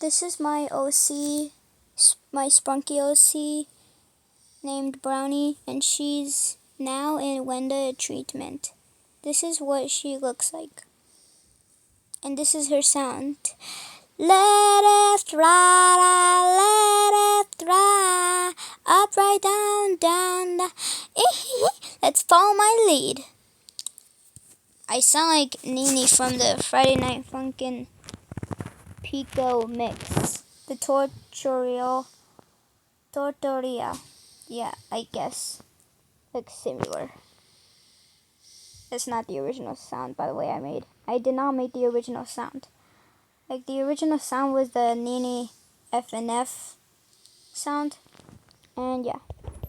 This is my OC, my sprunkioc named Brownie, and she's now in wenda treatment. This is what she looks like. And this is her sound. Left, right, left, right, up, right, down, down, down. Let's follow my lead. I sound like Nene from the Friday Night Funkin' Pico mix. The Tortoria. Yeah, I guess. Looks similar. That's not the original sound, by the way, I made. I did not make the original sound. Like, the original sound was the Nene FNF sound. And yeah.